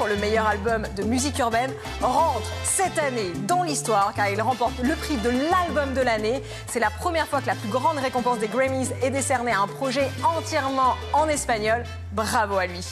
pour le meilleur album de musique urbaine, rentre cette année dans l'histoire car il remporte le prix de l'album de l'année. C'est la première fois que la plus grande récompense des Grammys est décernée à un projet entièrement en espagnol. Bravo à lui.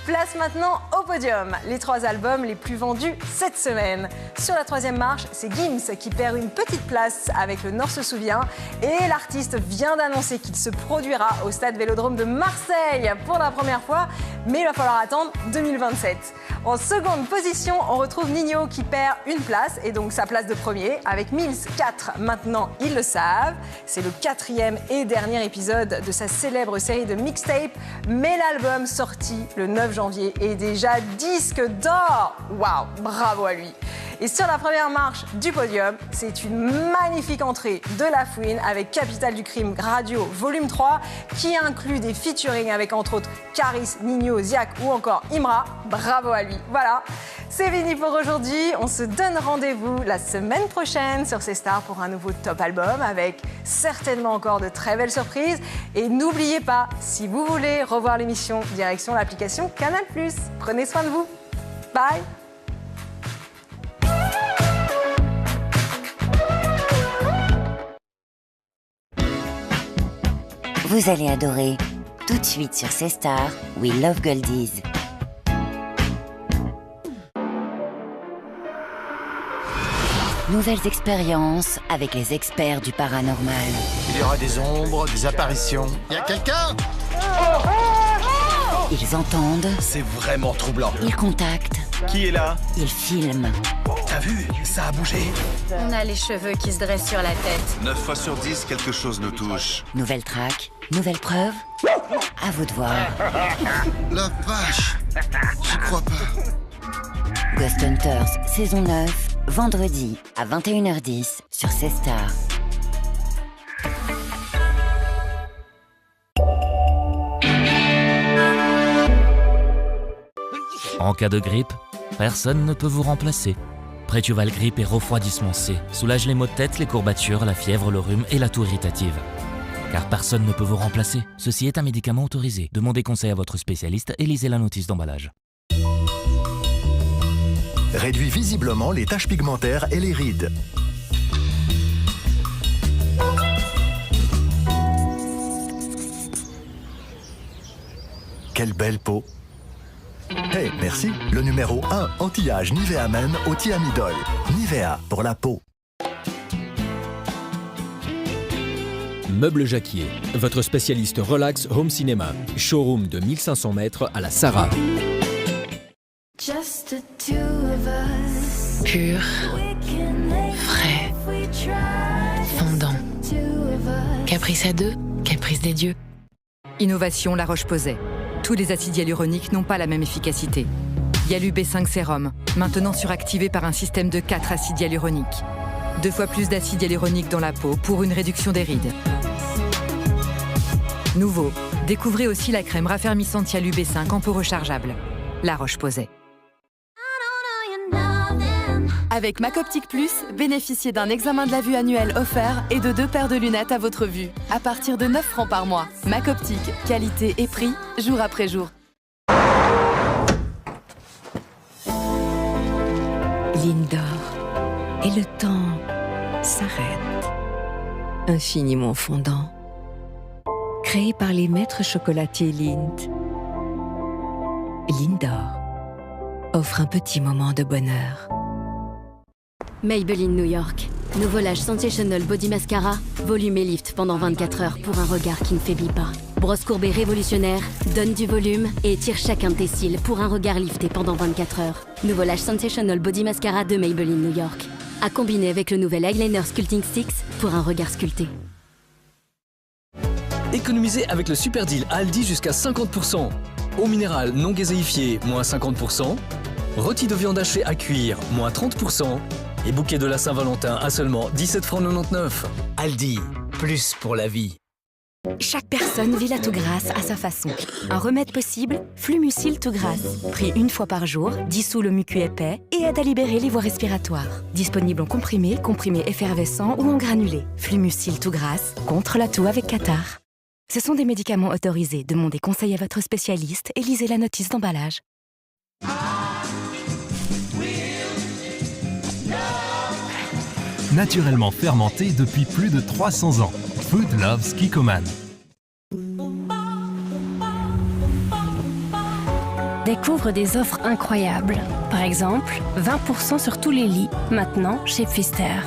Place maintenant au podium les 3 albums les plus vendus cette semaine. Sur la 3e marche, c'est Gims qui perd une petite place avec Le Nord se souvient. Et l'artiste vient d'annoncer qu'il se produira au stade Vélodrome de Marseille pour la première fois. Mais il va falloir attendre 2027. En seconde position, on retrouve Ninho qui perd une place et donc sa place de premier avec Mills 4. Maintenant, ils le savent. C'est le 4e et dernier épisode de sa célèbre série de mixtapes. Mais l'album sorti le 9 janvier est déjà disque d'or. Waouh, bravo à lui. Et sur la première marche du podium, c'est une magnifique entrée de La Fouine avec Capitale du Crime Radio Volume 3 qui inclut des featuring avec entre autres Caris, Ninho, Ziak ou encore Imra. Bravo à lui. Voilà, c'est fini pour aujourd'hui. On se donne rendez-vous la semaine prochaine sur C Star pour un nouveau top album avec certainement encore de très belles surprises. Et n'oubliez pas, si vous voulez revoir l'émission, direction l'application Canal+. Prenez soin de vous. Bye. Vous allez adorer. Tout de suite sur C Star, We Love Goldies. Nouvelles expériences avec les experts du paranormal. Il y aura des ombres, des apparitions. Il y a quelqu'un ? Ils entendent. C'est vraiment troublant. Ils contactent. Qui est là ? Ils filment. T'as vu ? Ça a bougé. On a les cheveux qui se dressent sur la tête. 9 fois sur 10, quelque chose nous touche. Nouvelle track, nouvelle preuve. À vous de voir. La vache ! J'y crois pas. Ghost Hunters, saison 9, vendredi à 21h10 sur C Star. En cas de grippe, personne ne peut vous remplacer. Prétuval Grippe et refroidissement C soulage les maux de tête, les courbatures, la fièvre, le rhume et la toux irritative. Car personne ne peut vous remplacer. Ceci est un médicament autorisé. Demandez conseil à votre spécialiste et lisez la notice d'emballage. Réduit visiblement les taches pigmentaires et les rides. Quelle belle peau! Hey, merci. Le numéro 1 anti-âge Nivea Men au thiamidol. Nivea pour la peau. Meubles Jacquier, votre spécialiste relax home cinéma. Showroom de 1500 mètres à la Sarah. Pur, frais, fondant. Caprice à deux, caprice des dieux. Innovation La Roche-Posay. Tous les acides hyaluroniques n'ont pas la même efficacité. Yalu B5 Sérum, maintenant suractivé par un système de 4 acides hyaluroniques. 2 fois plus d'acide hyaluronique dans la peau pour une réduction des rides. Nouveau, découvrez aussi la crème raffermissante Yalu B5 en peau rechargeable. La Roche-Posay. Avec Mac Optique Plus, bénéficiez d'un examen de la vue annuel offert et de 2 paires de lunettes à votre vue. À partir de 9 francs par mois. Mac Optique, qualité et prix, jour après jour. Lindor. Et le temps s'arrête. Infiniment fondant. Créé par les maîtres chocolatiers Lindt. Lindor offre un petit moment de bonheur. Maybelline New York. Nouveau Lash Sensational Body Mascara. Volume et lift pendant 24 heures pour un regard qui ne faiblit pas. Brosse courbée révolutionnaire. Donne du volume et étire chacun de tes cils pour un regard lifté pendant 24 heures. Nouveau Lash Sensational Body Mascara de Maybelline New York. À combiner avec le nouvel Eyeliner Sculpting Sticks pour un regard sculpté. Économisez avec le super deal Aldi jusqu'à 50%. Eau minérale non gazéifiée, moins 50%. Rôti de viande hachée à cuire, moins 30%. Et bouquet de la Saint-Valentin à seulement 17,99 francs. Aldi, plus pour la vie. Chaque personne vit la toux grasse à sa façon. Un remède possible, Flumucil toux grasse. Pris une fois par jour, dissout le mucus épais et aide à libérer les voies respiratoires. Disponible en comprimé, comprimé effervescent ou en granulé. Flumucil toux grasse, contre la toux avec catarrhe. Ce sont des médicaments autorisés. Demandez conseil à votre spécialiste et lisez la notice d'emballage. naturellement fermenté depuis plus de 300 ans. Food Loves Kikkoman. Découvre des offres incroyables. Par exemple, 20% sur tous les lits, maintenant chez Pfister.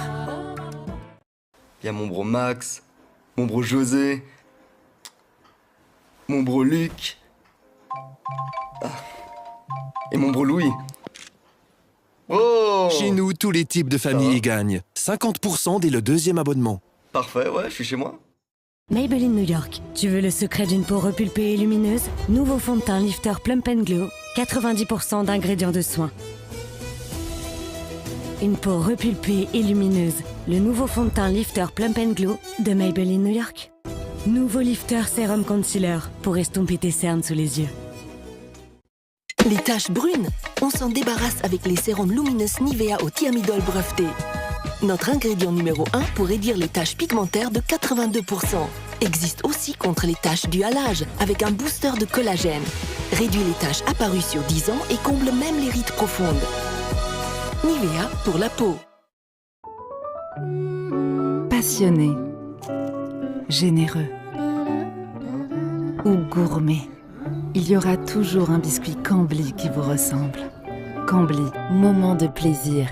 Il y a mon bro Max, mon bro José, mon bro Luc et mon bro Louis. Oh! Chez nous, tous les types de familles y gagnent. 50% dès le 2e abonnement. Parfait, ouais, je suis chez moi. Maybelline New York. Tu veux le secret d'une peau repulpée et lumineuse? Nouveau fond de teint lifter Plump & Glow. 90% d'ingrédients de soins. Une peau repulpée et lumineuse. Le nouveau fond de teint lifter Plump & Glow de Maybelline New York. Nouveau lifter sérum concealer pour estomper tes cernes sous les yeux. Les taches brunes, on s'en débarrasse avec les sérums lumineux Nivea au thiamidol breveté. Notre ingrédient numéro 1 pour réduire les taches pigmentaires de 82%. Existe aussi contre les taches dues à l'âge, avec un booster de collagène. Réduit les taches apparues sur 10 ans et comble même les rides profondes. Nivea pour la peau. Passionné, généreux ou gourmet, il y aura toujours un biscuit Cambly qui vous ressemble. Cambly, moment de plaisir.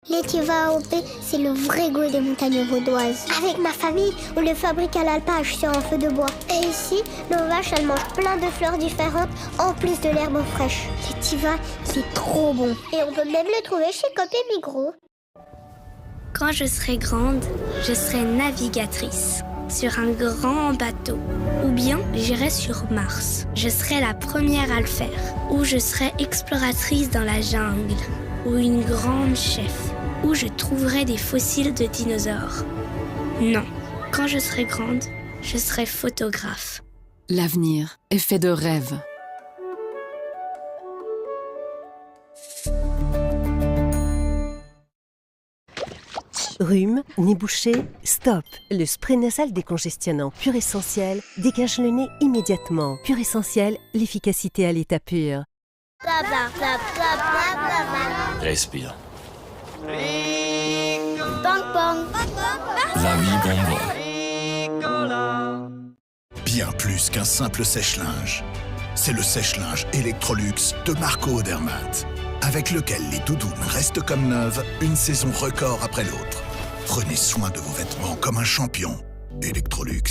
L'Étiva AOP, c'est le vrai goût des montagnes vaudoises. Avec ma famille, on le fabrique à l'alpage sur un feu de bois. Et ici, nos vaches, elles mangent plein de fleurs différentes, en plus de l'herbe fraîche. L'Étiva, c'est trop bon. Et on peut même le trouver chez Coop et Migros. Quand je serai grande, je serai navigatrice sur un grand bateau. Ou bien j'irai sur Mars. Je serai la première à le faire. Ou je serai exploratrice dans la jungle. Ou une grande chef. Où je trouverai des fossiles de dinosaures. Non, quand je serai grande, je serai photographe. L'avenir est fait de rêves. Rhume, nez bouché, stop. Le spray nasal décongestionnant Pur Essentiel dégage le nez immédiatement. Pur Essentiel, l'efficacité à l'état pur. Respire. Bang bang. La vie bonbon. Bien plus qu'un simple sèche-linge. C'est le sèche-linge Electrolux de Marco Odermatt, avec lequel les doudounes restent comme neuves une saison record après l'autre. Prenez soin de vos vêtements comme un champion. Electrolux.